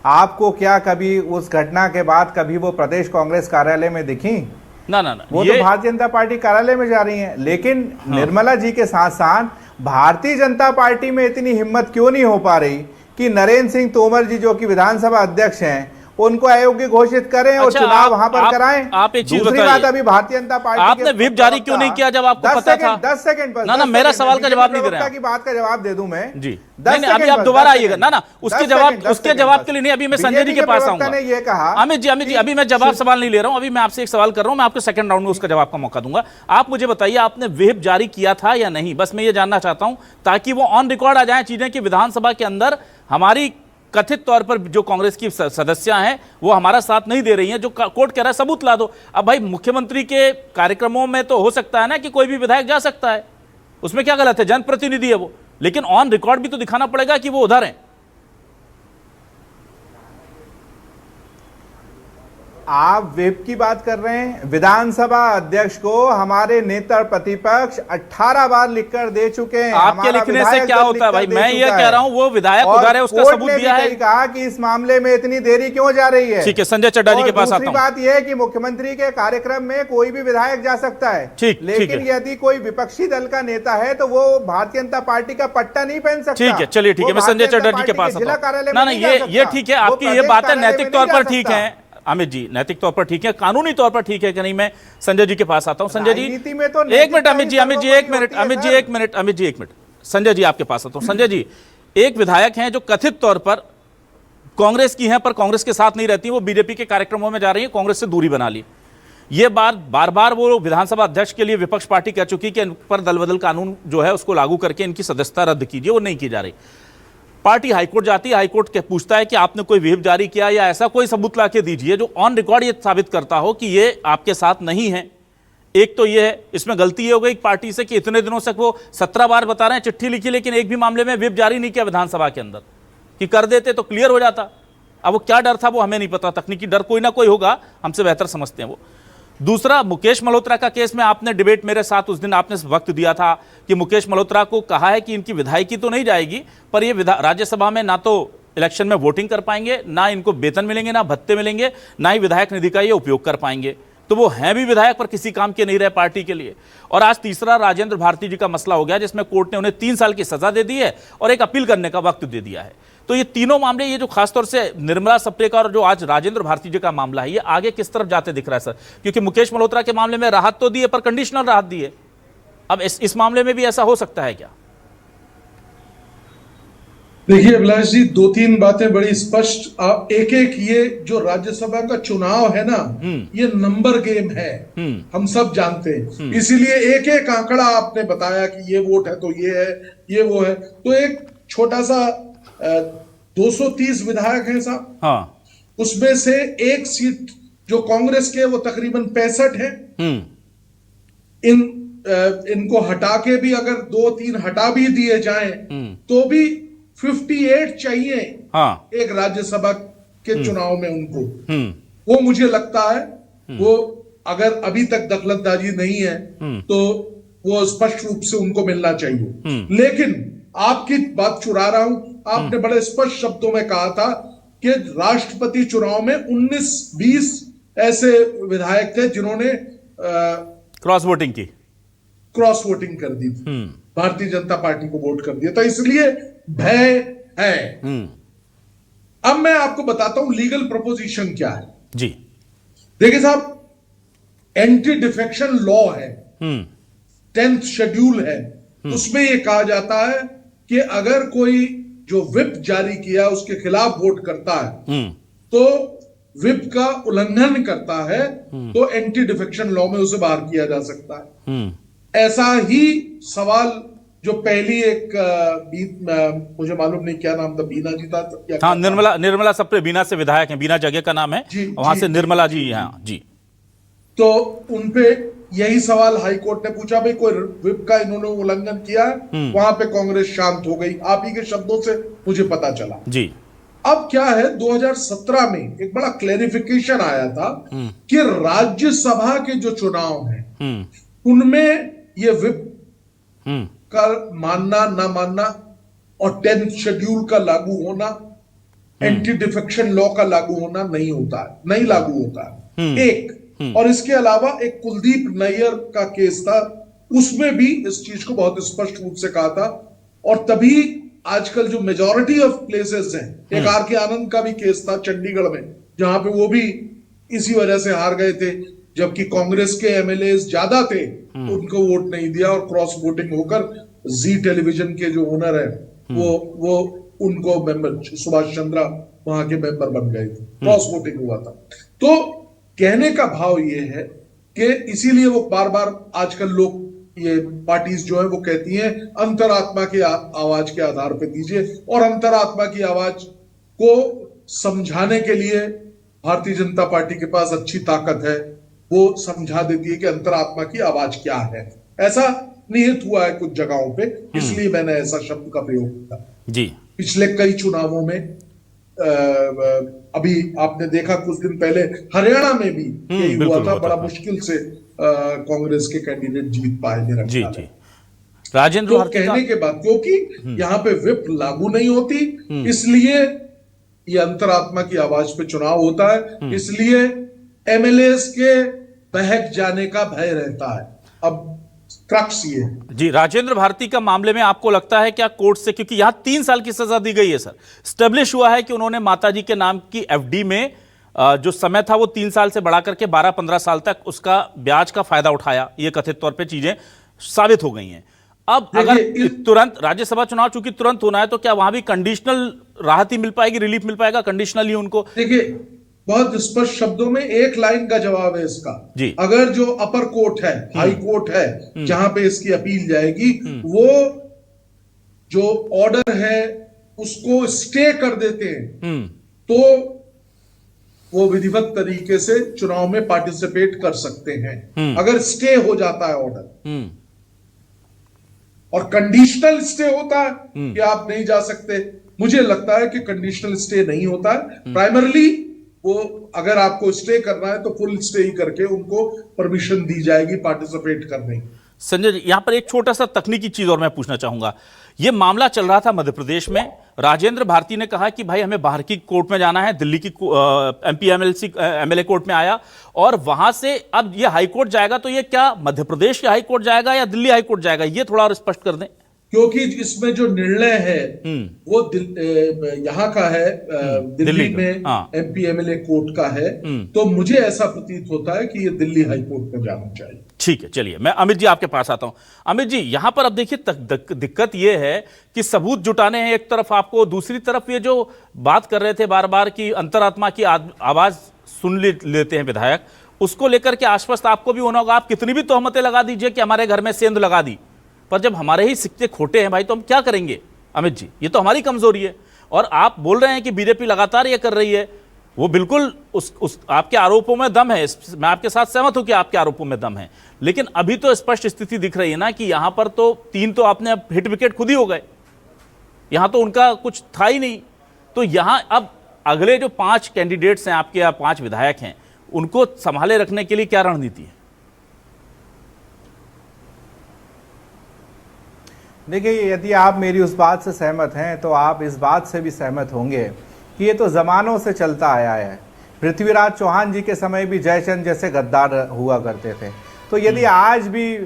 S5: आपको क्या कभी उस घटना के बाद कभी वो प्रदेश कांग्रेस कार्यालय में दिखी?
S1: ना
S5: वो तो भारतीय जनता पार्टी कार्यालय में जा रही हैं। लेकिन निर्मला जी के साथ साथ भारतीय जनता पार्टी में इतनी हिम्मत क्यों नहीं हो पा रही कि नरेंद्र सिंह तोमर जी जो कि विधानसभा अध्यक्ष हैं उनको अयोग्य घोषित करें और चुनाव वहां पर कराएं?
S1: आप एक चीज
S5: दूसरी बात, अभी भारतीय जनता पार्टी
S1: आपने व्हिप जारी क्यों नहीं किया जब आपको पता था?
S5: 10 सेकंड पर
S1: ना मेरा सवाल का जवाब नहीं दे रहे हैं।
S5: की बात का जवाब दे दूं मैं
S1: जी। नहीं अभी आप दोबारा आइएगा। ना उसके जवाब के लिए नहीं, अभी मैं संजय जी के पास आऊंगा।
S5: ये कहा
S1: अमित जी अभी मैं जवाब सवाल नहीं ले रहा हूं, अभी मैं आपसे एक सवाल कर रहा हूं, मैं आपको सेकंड राउंड में उसका जवाब का मौका दूंगा। आप मुझे बताइए आपने व्हिप जारी किया था या नहीं, बस मैं ये जानना चाहता हूं ताकि वो ऑन रिकॉर्ड आ जाए चीजें कि विधानसभा के अंदर हमारी कथित तौर पर जो कांग्रेस की सदस्या हैं वो हमारा साथ नहीं दे रही हैं, जो कोर्ट कह रहा है सबूत ला दो। अब भाई मुख्यमंत्री के कार्यक्रमों में तो हो सकता है ना कि कोई भी विधायक जा सकता है, उसमें क्या गलत है, जनप्रतिनिधि है वो, लेकिन ऑन रिकॉर्ड भी तो दिखाना पड़ेगा कि वो उधर हैं।
S5: आप व्हिप की बात कर रहे हैं। विधानसभा अध्यक्ष को हमारे नेता प्रतिपक्ष 18 बार लिखकर दे चुके हैं।
S1: आपके लिखने से क्या होता है भाई, मैं ये कह रहा हूं वो विधायक उधर है, उसका सबूत दिया है।
S5: कहा कि इस मामले में इतनी देरी क्यों जा रही है।
S1: ठीक है, संजय चड्डा जी के पास आता हूं।
S5: बात यह है कि मुख्यमंत्री के कार्यक्रम में कोई भी विधायक जा सकता है, लेकिन यदि कोई विपक्षी दल का नेता है तो वो भारतीय जनता पार्टी का पट्टा नहीं पहन सकता।
S1: ठीक है, चलिए ठीक है, मैं संजय चड्डा जी के पास आता हूं। ना ये ठीक है, आपकी ये बात है नैतिक तौर पर ठीक है अमित जी, नैतिक तौर पर ठीक है, कानूनी तौर पर ठीक है कि नहीं। मैं संजय जी के पास आता हूं। संजय जी एक मिनट, अमित जी एक मिनट, संजय जी आपके पास आता हूं। संजय जी, एक विधायक हैं जो कथित तौर पर कांग्रेस की हैं पर कांग्रेस के साथ नहीं रहती, वो बीजेपी के कार्यक्रमों में जा रही है, कांग्रेस से दूरी बना ली। ये बार बार वो विधानसभा अध्यक्ष के लिए विपक्ष पार्टी कह चुकी कि इन पर दल बदल कानून जो है उसको लागू करके इनकी सदस्यता रद्द कीजिए, वो नहीं की जा रही। पार्टी हाईकोर्ट जाती है, हाईकोर्ट के पूछता है कि आपने कोई व्हिप जारी किया या ऐसा कोई सबूत ला के दीजिए जो ऑन रिकॉर्ड ये साबित करता हो कि ये आपके साथ नहीं है। एक तो ये है, इसमें गलती ये हो गई पार्टी से कि इतने दिनों से वो 17 बार बता रहे हैं चिट्ठी लिखी, लेकिन एक भी मामले में व्हिप जारी नहीं किया विधानसभा के अंदर, कि कर देते तो क्लियर हो जाता। अब वो क्या डर था वो हमें नहीं पता, तकनीकी डर कोई ना कोई होगा, हमसे बेहतर समझते हैं वो। दूसरा, मुकेश मल्होत्रा का केस में आपने डिबेट मेरे साथ उस दिन आपने वक्त दिया था कि मुकेश मल्होत्रा को कहा है कि इनकी विधायकी तो नहीं जाएगी, पर ये राज्यसभा में ना तो इलेक्शन में वोटिंग कर पाएंगे, ना इनको वेतन मिलेंगे, ना भत्ते मिलेंगे, ना ही विधायक निधि का ये उपयोग कर पाएंगे। तो वो हैं भी विधायक पर किसी काम के नहीं रहे पार्टी के लिए। और आज तीसरा राजेंद्र भारती जी का मसला हो गया, जिसमें कोर्ट ने उन्हें 3 साल की सजा दे दी है और एक अपील करने का वक्त दे दिया है। तो ये तीनों मामले, ये जो खासतौर से निर्मला सप्रेकर और जो आज राजेंद्र भारती जी का मामला है, ये आगे किस तरफ जाते दिख रहा है सर? क्योंकि मुकेश मल्होत्रा के मामले में राहत तो दी है, पर कंडीशनल राहत दी है। अब इस मामले में भी ऐसा हो सकता है क्या?
S8: देखिए अभिलाष जी, 2-3 बातें बड़ी स्पष्ट। एक एक ये जो राज्यसभा का चुनाव है ना, ये नंबर गेम है, हम सब जानते हैं। इसीलिए एक एक आंकड़ा आपने बताया कि ये वोट है तो ये है, ये वो है। तो एक छोटा सा 230 विधायक हैं साहब, हाँ, उसमें से एक सीट जो कांग्रेस के वो तकरीबन 65 है। इनको हटा के भी अगर 2-3 हटा भी दिए जाएं तो भी 58 चाहिए, हाँ, एक राज्यसभा के चुनाव में उनको। वो मुझे लगता है वो अगर अभी तक दखलंदाजी नहीं है तो वो स्पष्ट रूप से उनको मिलना चाहिए। लेकिन आपकी बात चुरा रहा हूं, आपने बड़े स्पष्ट शब्दों में कहा था कि राष्ट्रपति चुनाव में 19-20 ऐसे विधायक थे जिन्होंने
S1: क्रॉस वोटिंग कर दी थी, भारतीय जनता पार्टी को वोट कर दिया था, इसलिए भय है। अब मैं आपको बताता हूं लीगल प्रोपोजिशन क्या है जी। देखिए साहब, एंटी डिफेक्शन लॉ है, 10th शेड्यूल है, उसमें यह कहा जाता है कि अगर कोई जो व्हिप जारी किया उसके खिलाफ वोट करता है तो व्हिप का उल्लंघन करता है तो एंटी डिफेक्शन लॉ में उसे बाहर किया जा सकता है। ऐसा ही सवाल जो पहली एक मुझे मालूम नहीं क्या नाम था, बीना जी था, हाँ, निर्मला सप्रे, बीना से विधायक हैं, बीना जगह का नाम है, वहां से निर्मला जी यहाँ जी।
S8: तो उनपे यही सवाल हाई कोर्ट ने पूछा, भाई कोई व्हिप का इन्होंने उल्लंघन किया है, वहां पे कांग्रेस शांत हो गई। आप ही के शब्दों से मुझे पता चला जी। अब क्या है, 2017 में एक बड़ा क्लैरिफिकेशन आया था कि राज्यसभा के जो चुनाव हैं उनमें ये व्हिप का मानना ना मानना और 10th शेड्यूल का लागू होना, एंटी डिफेक्शन लॉ का लागू होना नहीं होता है, नहीं लागू होता है। एक और इसके अलावा एक कुलदीप नैयर का केस था, उसमें भी इस चीज को बहुत स्पष्ट रूप से कहा था। और तभी आजकल जो मेजॉरिटी ऑफ प्लेसेस हैं, एक आर के आनंद का भी केस था चंडीगढ़ में, जहां पे वो भी इसी वजह से हार गए थे, जबकि कांग्रेस के एमएलए ज्यादा थे, उनको वोट नहीं दिया और क्रॉस वोटिंग होकर जी टेलीविजन के जो ओनर है वो उनको मेंबर, सुभाष चंद्रा वहां के मेंबर बन गए थे, क्रॉस वोटिंग हुआ था। तो कहने का भाव ये है कि इसीलिए वो बार बार आजकल लोग ये पार्टीज जो है वो कहती हैं अंतरात्मा की आवाज के आधार पर दीजिए, और अंतरात्मा की आवाज को समझाने के लिए भारतीय जनता पार्टी के पास अच्छी ताकत है, वो समझा देती है कि अंतरात्मा की आवाज क्या है। ऐसा निहित हुआ है कुछ जगहों पे, इसलिए मैंने ऐसा शब्द का प्रयोग किया जी। पिछले कई चुनावों में अभी आपने देखा कुछ दिन पहले हरियाणा में भी यही हुआ था, बड़ा मुश्किल से कांग्रेस के कैंडिडेट जीत पाए मेरा
S1: जी जी। राजेंद्र
S8: तो कहने के बाद, क्योंकि यहाँ पे व्हिप लागू नहीं होती, इसलिए ये अंतरात्मा की आवाज पे चुनाव होता है, इसलिए एमएलएस के बहक जाने का भय रहता है। अब क्रक्स ये
S1: जी, राजेंद्र भारती का मामले में आपको लगता है क्या कोर्ट से, क्योंकि यहां 3 साल की सजा दी गई है सर, स्टेब्लिश हुआ है कि उन्होंने माताजी के नाम की एफडी में जो समय था वो 3 साल से बढ़ा करके 12-15 साल तक उसका ब्याज का फायदा उठाया, ये कथित तौर पे चीजें साबित हो गई हैं। अब अगर तुरंत राज्यसभा चुनाव चूंकि तुरंत होना है, तो क्या वहां भी कंडीशनल राहत ही मिल पाएगी, रिलीफ मिल पाएगा कंडीशनली उनको?
S8: देखिए, बहुत स्पष्ट शब्दों में एक लाइन का जवाब है इसका जी। अगर जो अपर कोर्ट है, हाई कोर्ट है, जहां पे इसकी अपील जाएगी, वो जो ऑर्डर है उसको स्टे कर देते हैं तो वो विधिवत तरीके से चुनाव में पार्टिसिपेट कर सकते हैं। अगर स्टे हो जाता है ऑर्डर और कंडीशनल स्टे होता है कि आप नहीं जा सकते, मुझे लगता है कि कंडीशनल स्टे नहीं होता है। प्राइमरली वो अगर आपको स्टे करना है तो फुल स्टे ही करके उनको परमिशन दी जाएगी पार्टिसिपेट करने की।
S1: संजय जी, यहां पर एक छोटा सा तकनीकी चीज और मैं पूछना चाहूंगा। यह मामला चल रहा था मध्य प्रदेश में, राजेंद्र भारती ने कहा कि भाई हमें बाहर की कोर्ट में जाना है, दिल्ली की एमपी एमएलए कोर्ट में आया और वहां से अब यह हाईकोर्ट जाएगा, तो यह क्या मध्य प्रदेश के हाईकोर्ट जाएगा या दिल्ली हाईकोर्ट जाएगा, यह थोड़ा और स्पष्ट कर दें।
S8: क्योंकि इसमें जो निर्णय है वो यहाँ का है, दिल्ली में एमपी एमएलए कोर्ट का है, तो मुझे ऐसा प्रतीत होता है कि ये दिल्ली हाई कोर्ट में जाना चाहिए।
S1: ठीक है, चलिए मैं अमित जी आपके पास आता हूं। अमित जी, यहां पर अब देखिए दिक्कत यह है कि सबूत जुटाने हैं एक तरफ आपको, दूसरी तरफ ये जो बात कर रहे थे बार बार कि अंतरात्मा की आवाज सुन लेते हैं विधायक, उसको लेकर के आश्वस्त आपको भी होना होगा। आप कितनी भी तोहमतें लगा दीजिए कि हमारे घर में सेंध लगा दी, पर जब हमारे ही सिक्के खोटे हैं भाई तो हम क्या करेंगे। अमित जी, ये तो हमारी कमजोरी है। और आप बोल रहे हैं कि बीजेपी लगातार ये कर रही है, वो बिल्कुल उस आपके आरोपों में दम है, मैं आपके साथ सहमत हूं कि आपके आरोपों में दम है, लेकिन अभी तो स्पष्ट स्थिति दिख रही है ना कि यहां पर तो 3 तो आपने हिट विकेट खुद ही हो गए, यहां तो उनका कुछ था ही नहीं। तो यहां अब अगले जो 5 कैंडिडेट्स हैं आपके, या 5 विधायक हैं, उनको संभाले रखने के लिए क्या रणनीति है।
S5: देखिए, यदि आप मेरी उस बात से सहमत हैं तो आप इस बात से भी सहमत होंगे कि ये तो जमानों से चलता आया है। पृथ्वीराज चौहान जी के समय भी जयचंद जैसे गद्दार हुआ करते थे। तो यदि आज भी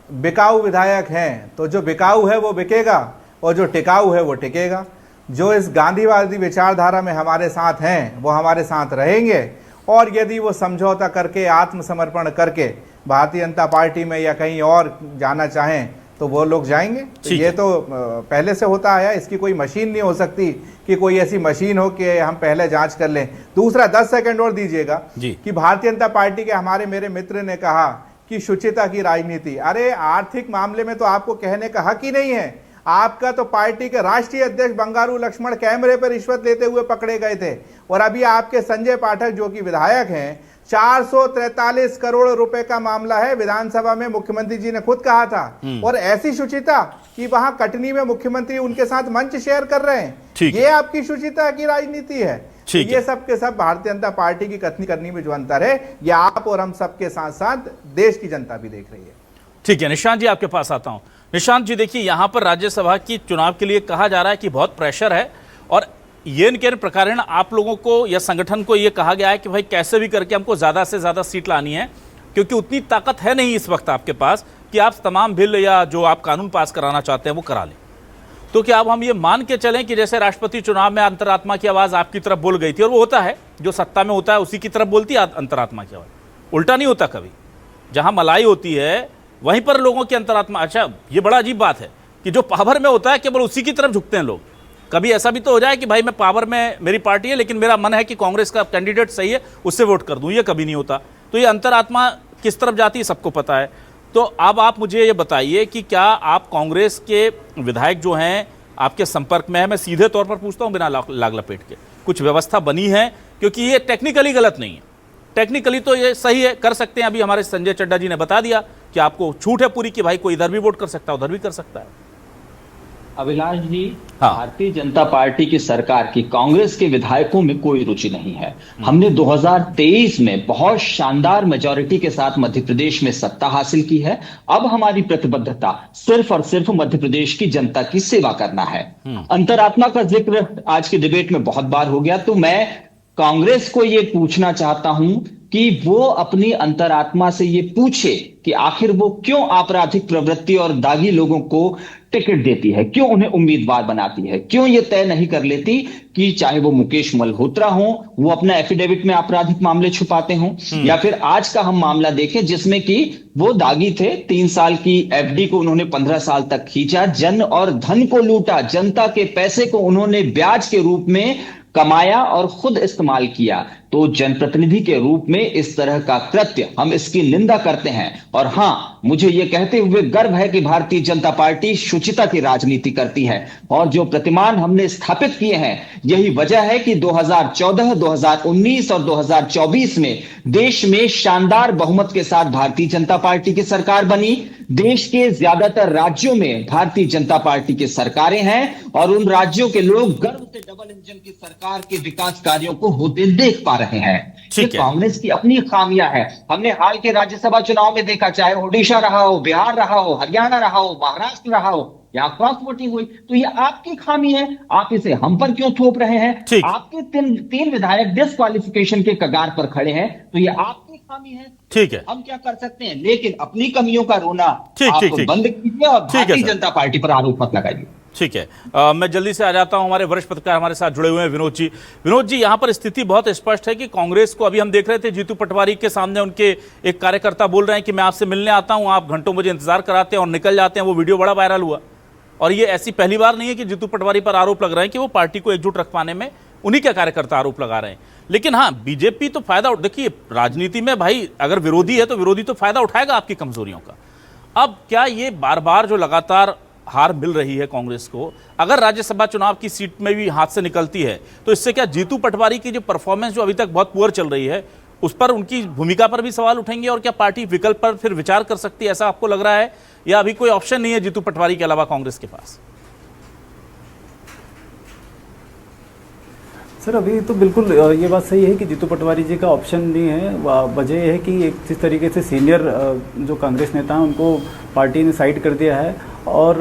S5: बिकाऊ विधायक हैं तो जो बिकाऊ है वो बिकेगा और जो टिकाऊ है वो टिकेगा। जो इस गांधीवादी विचारधारा में हमारे साथ हैं वो हमारे साथ रहेंगे, और यदि वो समझौता करके आत्मसमर्पण करके भारतीय जनता पार्टी में या कहीं और जाना चाहें तो वो लोग जाएंगे। तो ये तो पहले से होता आया, इसकी कोई मशीन नहीं हो सकती कि कोई ऐसी मशीन हो कि हम पहले जांच कर लें। दूसरा 10 सेकंड और दीजिएगा कि भारतीय जनता पार्टी के मेरे मित्र ने कहा कि शुचिता की राजनीति, अरे आर्थिक मामले में तो आपको कहने का हक ही नहीं है। आपका तो पार्टी के राष्ट्रीय अध्यक्ष बंगारू लक्ष्मण कैमरे पर रिश्वत लेते हुए पकड़े गए थे, और अभी आपके संजय पाठक जो कि विधायक हैं, 443 करोड़ रुपए का मामला है। विधानसभा में मुख्यमंत्री जी ने खुद कहा था, और ऐसी शुचिता कि वहां कटनी में मुख्यमंत्री उनके साथ मंच शेयर कर रहे हैं। ये आपकी शुचिता की राजनीति है। ये सब के सब भारतीय जनता पार्टी की कथनी करनी में जो अंतर है, ये आप और हम सबके साथ साथ देश की जनता भी देख रही है।
S1: ठीक है, निशांत जी आपके पास आता हूं। निशांत जी, देखिए यहां पर राज्यसभा की चुनाव के लिए कहा जा रहा है कि बहुत प्रेशर है, और ये इनके प्रकारेण आप लोगों को या संगठन को ये कहा गया है कि भाई कैसे भी करके हमको ज़्यादा से ज़्यादा सीट लानी है, क्योंकि उतनी ताकत है नहीं इस वक्त आपके पास कि आप तमाम बिल या जो आप कानून पास कराना चाहते हैं वो करा लें। तो क्या अब हम ये मान के चलें कि जैसे राष्ट्रपति चुनाव में अंतरात्मा की आवाज़ आपकी तरफ बोल गई थी, और वो होता है जो सत्ता में होता है उसी की तरफ बोलती है अंतरात्मा की आवाज़, उल्टा नहीं होता कभी। जहाँ मलाई होती है वहीं पर लोगों की अंतरात्मा, अच्छा ये बड़ा अजीब बात है कि जो पावर में होता है केवल उसी की तरफ झुकते हैं लोग। कभी ऐसा भी तो हो जाए कि भाई मैं पावर में मेरी पार्टी है लेकिन मेरा मन है कि कांग्रेस का कैंडिडेट सही है उससे वोट कर दूं, ये कभी नहीं होता। तो ये अंतरात्मा किस तरफ जाती है सबको पता है। तो अब आप मुझे ये बताइए कि क्या आप कांग्रेस के विधायक जो हैं आपके संपर्क में है, मैं सीधे तौर पर पूछता हूं बिना लाग लपेट के, कुछ व्यवस्था बनी है? क्योंकि ये टेक्निकली गलत नहीं है, टेक्निकली तो ये सही है, कर सकते हैं। अभी हमारे संजय चड्डा जी ने बता दिया कि आपको छूट है पूरी कि भाई कोई इधर भी वोट कर सकता है उधर भी कर सकता है।
S6: अभिलाष जी, भारतीय जनता पार्टी की सरकार की कांग्रेस के विधायकों में कोई रुचि नहीं है। हमने 2023 में बहुत शानदार मेजॉरिटी के साथ मध्य प्रदेश में सत्ता हासिल की है। अब हमारी प्रतिबद्धता सिर्फ और सिर्फ मध्य प्रदेश की जनता की सेवा करना है। अंतरात्मा का जिक्र आज के डिबेट में बहुत बार हो गया, तो मैं कांग्रेस को यह पूछना चाहता हूं कि वो अपनी अंतरात्मा से ये पूछे कि आखिर वो क्यों आपराधिक प्रवृत्ति और दागी लोगों को टिकट देती है, क्यों उन्हें उम्मीदवार बनाती है, क्यों ये तय नहीं कर लेती कि चाहे वो मुकेश मल्होत्रा हो, वो अपना एफिडेविट में आपराधिक मामले छुपाते हों, या फिर आज का हम मामला देखें जिसमें कि वो दागी थे, 3 साल की एफडी को उन्होंने 15 साल तक खींचा, जन और धन को लूटा, जनता के पैसे को उन्होंने ब्याज के रूप में कमाया और खुद इस्तेमाल किया। तो जनप्रतिनिधि के रूप में इस तरह का कृत्य हम इसकी निंदा करते हैं। और हां, मुझे यह कहते हुए गर्व है कि भारतीय जनता पार्टी शुचिता की राजनीति करती है, और जो प्रतिमान हमने स्थापित किए हैं यही वजह है कि 2014, 2019 और 2024 में देश में शानदार बहुमत के साथ भारतीय जनता पार्टी की सरकार बनी। देश के ज्यादातर राज्यों में भारतीय जनता पार्टी की सरकारें हैं और उन राज्यों के लोग गर्व से डबल इंजन की सरकार के विकास कार्यों को होते देख पा रहे हैं। ये कांग्रेस की अपनी खामियां है। हमने हाल के राज्यसभा चुनाव में देखा, चाहे ओडिशा रहा हो, बिहार रहा हो, हरियाणा रहा हो, महाराष्ट्र रहा हो, यहाँ क्रॉस वोटिंग हुई, तो ये आपकी खामी है। आप इसे हम पर क्यों थोप रहे हैं? आपके तीन विधायक डिस्क्वालिफिकेशन के कगार पर खड़े हैं, तो ये आपकी खामी है।
S1: ठीक है,
S6: हम क्या कर सकते हैं? लेकिन अपनी कमियों का रोना आप बंद कीजिए और भारतीय जनता पार्टी पर आरोप मत लगाइए।
S1: ठीक है, मैं जल्दी से आ जाता हूं। हमारे वरिष्ठ पत्रकार हमारे साथ जुड़े हुए हैं विनोद जी। विनोद जी, यहां पर स्थिति बहुत स्पष्ट है कि कांग्रेस को, अभी हम देख रहे थे जीतू पटवारी के सामने उनके एक कार्यकर्ता बोल रहे हैं कि मैं आपसे मिलने आता हूं, आप घंटों मुझे इंतजार कराते हैं और निकल जाते हैं। वो वीडियो बड़ा वायरल हुआ और ये ऐसी पहली बार नहीं है कि जीतू पटवारी पर आरोप लग रहे हैं कि वो पार्टी को एकजुट रख पाने में उन्हीं के कार्यकर्ता आरोप लगा रहे हैं। लेकिन हाँ, बीजेपी तो फायदा, देखिए राजनीति में भाई अगर विरोधी है तो विरोधी तो फायदा उठाएगा आपकी कमजोरियों का। अब क्या ये बार बार जो लगातार हार मिल रही है कांग्रेस को, अगर राज्यसभा चुनाव की सीट में भी हाथ से निकलती है तो इससे क्या जीतू पटवारी की जो परफॉर्मेंस जो अभी तक बहुत पुअर चल रही है उस पर, उनकी भूमिका पर भी सवाल उठेंगे और क्या पार्टी विकल्प पर फिर विचार कर सकती है, ऐसा आपको लग रहा है, या अभी कोई ऑप्शन नहीं है जीतू पटवारी के अलावा कांग्रेस के पास?
S7: सर अभी तो बिल्कुल ये बात सही है कि जीतू पटवारी जी का ऑप्शन नहीं है। वजह यह है कि एक जिस तरीके से सीनियर जो कांग्रेस नेता हैं उनको पार्टी ने साइड कर दिया है और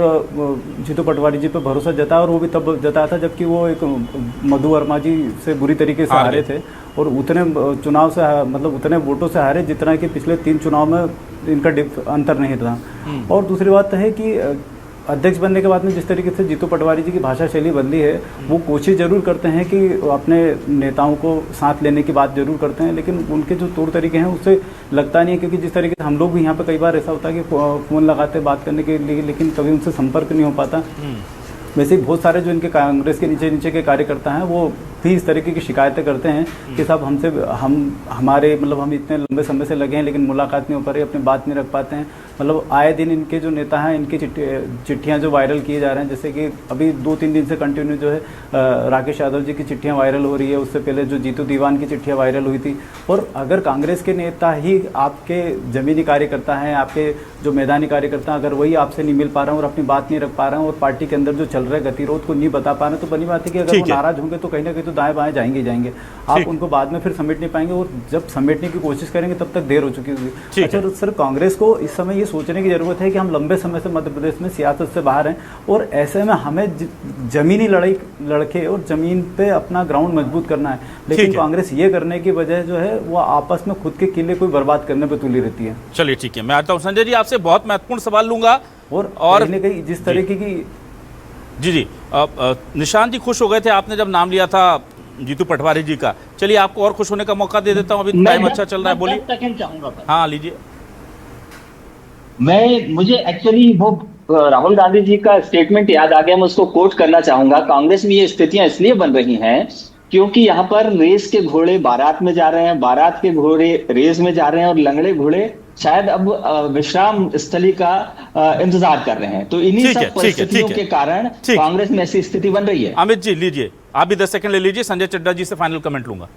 S7: जीतू पटवारी जी पे भरोसा जताया, और वो भी तब जताया था जबकि वो एक मधु वर्मा जी से बुरी तरीके से हारे थे और उतने चुनाव से, मतलब उतने वोटों से हारे जितना कि पिछले 3 चुनाव में इनका अंतर नहीं था। और दूसरी बात है कि अध्यक्ष बनने के बाद में जिस तरीके से जीतू पटवारी जी की भाषा शैली बदली है, वो कोशिश जरूर करते हैं कि अपने नेताओं को साथ लेने की बात जरूर करते हैं, लेकिन उनके जो तौर तरीके हैं उससे लगता नहीं है, क्योंकि जिस तरीके से हम लोग भी यहाँ पे कई बार ऐसा होता है कि फ़ोन लगाते बात करने के लिए, लेकिन कभी उनसे संपर्क नहीं हो पाता। वैसे ही बहुत सारे जो इनके कांग्रेस के नीचे के कार्यकर्ता हैं वो भी इस तरीके की शिकायतें करते हैं कि साहब हमसे हमारे मतलब हम इतने लंबे समय से लगे हैं लेकिन मुलाकात नहीं हो पा रही, अपनी बात नहीं रख पाते हैं। मतलब आए दिन इनके जो नेता हैं इनकी चिट्ठियां जो वायरल किए जा रहे हैं, जैसे कि अभी 2-3 दिन से कंटिन्यू जो है राकेश यादव जी की चिट्ठियां वायरल हो रही है, उससे पहले जो जीतू दीवान की चिट्ठियां वायरल हुई थी। और अगर कांग्रेस के नेता ही आपके जमीनी कार्यकर्ता हैं, आपके जो मैदानी कार्यकर्ता, अगर वही आपसे नहीं मिल पा रहे हैं और अपनी बात नहीं रख पा रहे हैं और पार्टी के अंदर जो चल रहा है गतिरोध को नहीं बता पा रहे हैं, तो बनी बात है कि अगर वो नाराज होंगे तो कहीं ना कहीं तो दाएं बाएं जाएंगे, आप उनको बाद में फिर समेट नहीं पाएंगे, और जब समेटने की कोशिश करेंगे तब तक देर हो चुकी होगी। अच्छा सर, कांग्रेस को इस समय ये सोचने की जरूरत है कि हम लंबे समय से मध्य प्रदेश में सियासत से बाहर हैं और ऐसे में हमें जमीनी लड़के और जमीन पे अपना ग्राउंड मजबूत करना है, लेकिन कांग्रेस ये करने की बजाय जो है वो आपस में खुद के किले कोई बर्बाद करने पर तुली रहती है।
S1: चलिए ठीक है, मैं आता हूँ संजय जी, आपसे बहुत महत्वपूर्ण सवाल लूंगा। और
S7: कहीं जिस तरीके की
S1: जी निशांत जी खुश हो गए थे आपने जब नाम लिया था जीतू पटवारी जी का। चलिए आपको और खुश होने का मौका दे देता हूं, अभी टाइम अच्छा चल रहा है, बोलिए।
S6: सेकंड चाहूंगा।
S1: हाँ लीजिए।
S6: मुझे एक्चुअली वो राहुल गांधी जी का स्टेटमेंट याद आ गया, मैं उसको कोट करना चाहूंगा। कांग्रेस में ये स्थितियां इसलिए बन रही हैं क्योंकि यहाँ पर रेस के घोड़े बारात में जा रहे हैं, बारात के घोड़े रेस में जा रहे हैं और लंगड़े घोड़े शायद अब विश्राम स्थली का इंतजार कर रहे हैं। तो इन्हीं सब परिस्थितियों के कारण कांग्रेस में ऐसी स्थिति बन रही है।
S1: अमित जी लीजिए, आप भी 10 सेकंड ले लीजिए, संजय चड्डा जी से फाइनल कमेंट लूंगा।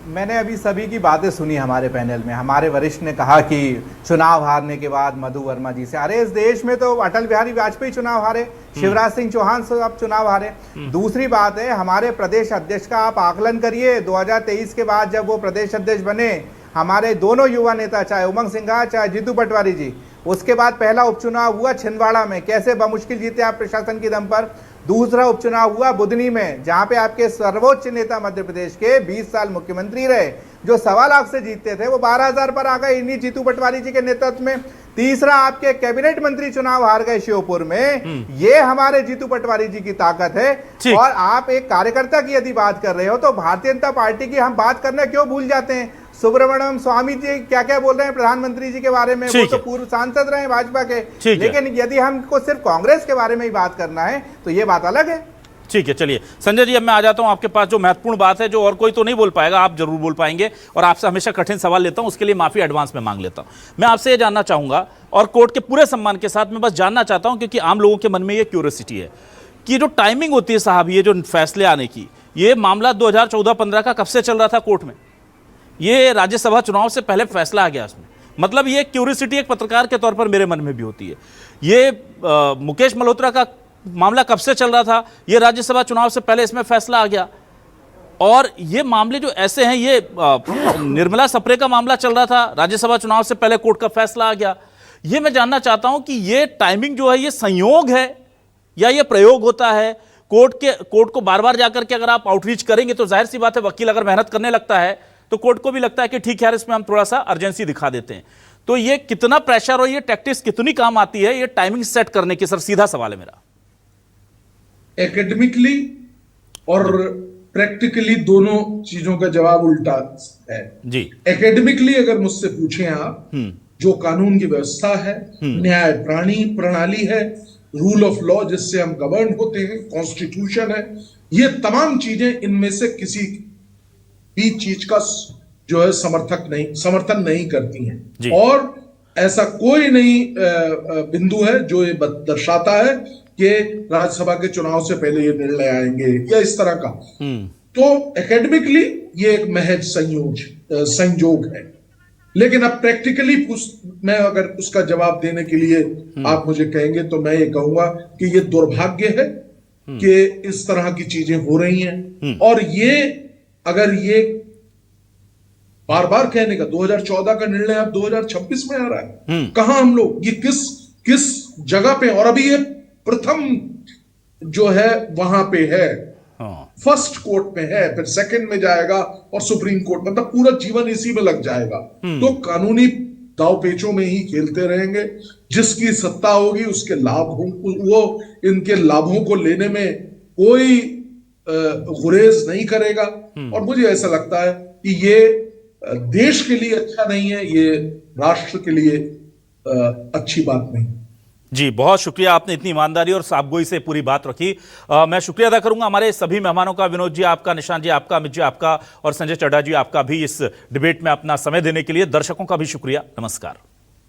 S5: मैंने अभी सभी की बातें सुनी हमारे पैनल में। हमारे वरिष्ठ ने कहा कि चुनाव हारने के बाद मधु वर्मा जी से, अरे इस देश में तो अटल बिहारी वाजपेयी चुनाव हारे, शिवराज सिंह चौहान से आप चुनाव हारे। दूसरी बात है, हमारे प्रदेश अध्यक्ष का आप आकलन करिए, 2023 के बाद जब वो प्रदेश अध्यक्ष बने, हमारे दोनों युवा नेता, चाहे उमंग सिंघार चाहे जीतू पटवारी जी, उसके बाद पहला उपचुनाव हुआ छिंदवाड़ा में, कैसे बमुश्किल जीते आप प्रशासन की दम पर। दूसरा उपचुनाव हुआ बुधनी में, जहां पे आपके सर्वोच्च नेता मध्य प्रदेश के 20 साल मुख्यमंत्री रहे, जो 1.25 लाख से जीतते थे, वो 12,000 पर आ गए इन्हीं जीतू पटवारी जी के नेतृत्व में। तीसरा, आपके कैबिनेट मंत्री चुनाव हार गए श्योपुर में, ये हमारे जीतू पटवारी जी की ताकत है। और आप एक कार्यकर्ता की यदि बात कर रहे हो तो भारतीय जनता पार्टी की हम बात करना क्यों भूल जाते हैं? सुब्रमण्यम स्वामी जी क्या क्या बोल रहे हैं प्रधानमंत्री जी के बारे में, वो तो पूर्व सांसद रहे भाजपा के, लेकिन यदि हमको सिर्फ कांग्रेस के बारे में ही बात करना है तो ये बात अलग है।
S1: ठीक है, चलिए संजय जी, अब मैं आ जाता हूं आपके पास। जो महत्वपूर्ण बात है, जो और कोई तो नहीं बोल पाएगा, आप जरूर बोल पाएंगे, और आपसे हमेशा कठिन सवाल लेता हूं, उसके लिए माफी एडवांस में मांग लेता हूं। मैं आपसे ये जानना चाहूंगा, और कोर्ट के पूरे सम्मान के साथ मैं बस जानना चाहता हूं, क्योंकि आम लोगों के मन में ये क्यूरियोसिटी है कि जो टाइमिंग होती है साहब, ये जो फैसले आने की, ये मामला 2014-15 का कब से चल रहा था कोर्ट में? ये राज्यसभा चुनाव से पहले फैसला आ गया उसमें, मतलब ये क्यूरियोसिटी एक पत्रकार के तौर पर मेरे मन में भी होती है। ये मुकेश मल्होत्रा का मामला कब से चल रहा था? ये राज्यसभा चुनाव से पहले इसमें फैसला आ गया। और ये मामले जो ऐसे हैं, ये निर्मला सप्रे का मामला चल रहा था, राज्यसभा चुनाव से पहले कोर्ट का फैसला आ गया। ये मैं जानना चाहता हूं कि ये टाइमिंग जो है, ये संयोग है या ये प्रयोग होता है? कोर्ट को बार बार जाकर के अगर आप आउटरीच करेंगे तो जाहिर सी बात है, वकील अगर मेहनत करने लगता है तो कोर्ट को भी लगता है कि ठीक है यार, इसमें हम थोड़ा सा अर्जेंसी दिखा देते हैं। तो ये कितना प्रेशर और ये टैक्टिक्स कितनी काम आती है ये टाइमिंग सेट करने की? सर सीधा सवाल है मेरा।
S8: एकेडमिकली और प्रैक्टिकली दोनों चीजों का जवाब उल्टा है
S1: जी।
S8: एकेडमिकली अगर मुझसे पूछें आप, जो कानून की व्यवस्था है, न्याय प्रणाली है, रूल ऑफ लॉ जिससे हम गवर्न होते हैं, कॉन्स्टिट्यूशन है, ये तमाम चीजें इनमें से किसी भी चीज का जो है समर्थन नहीं करती हैं। और ऐसा कोई नहीं बिंदु है जो ये दर्शाता है कि राज्यसभा के चुनाव से पहले ये निर्णय आएंगे या इस तरह का। तो एकेडमिकली ये एक महज संयोग है। लेकिन अब प्रैक्टिकली मैं अगर उसका जवाब देने के लिए आप मुझे कहेंगे तो मैं ये कहूंगा कि ये दुर्भाग्य है कि इस तरह की चीजें हो रही हैं। और ये अगर ये बार बार कहने का 2014 का निर्णय अब 2026 में आ रहा है, कहां हम लोग, ये किस जगह पे? और अभी ये प्रथम जो है वहां पे है, फर्स्ट कोर्ट में है, फिर सेकंड में जाएगा और सुप्रीम कोर्ट, मतलब पूरा जीवन इसी में लग जाएगा। तो कानूनी दावपेचों में ही खेलते रहेंगे। जिसकी सत्ता होगी उसके लाभ होंगे, वो इनके लाभों को लेने में कोई गुरेज नहीं करेगा। और मुझे ऐसा लगता है कि ये देश के लिए अच्छा नहीं है, ये राष्ट्र के लिए अच्छी बात नहीं।
S1: जी, बहुत शुक्रिया, आपने इतनी ईमानदारी और साफगोई से पूरी बात रखी। मैं शुक्रिया अदा करूंगा हमारे सभी मेहमानों का, विनोद जी आपका, निशांत जी आपका, अमित जी आपका और संजय चड्ढा जी आपका भी इस डिबेट में अपना समय देने के लिए। दर्शकों का भी शुक्रिया। नमस्कार।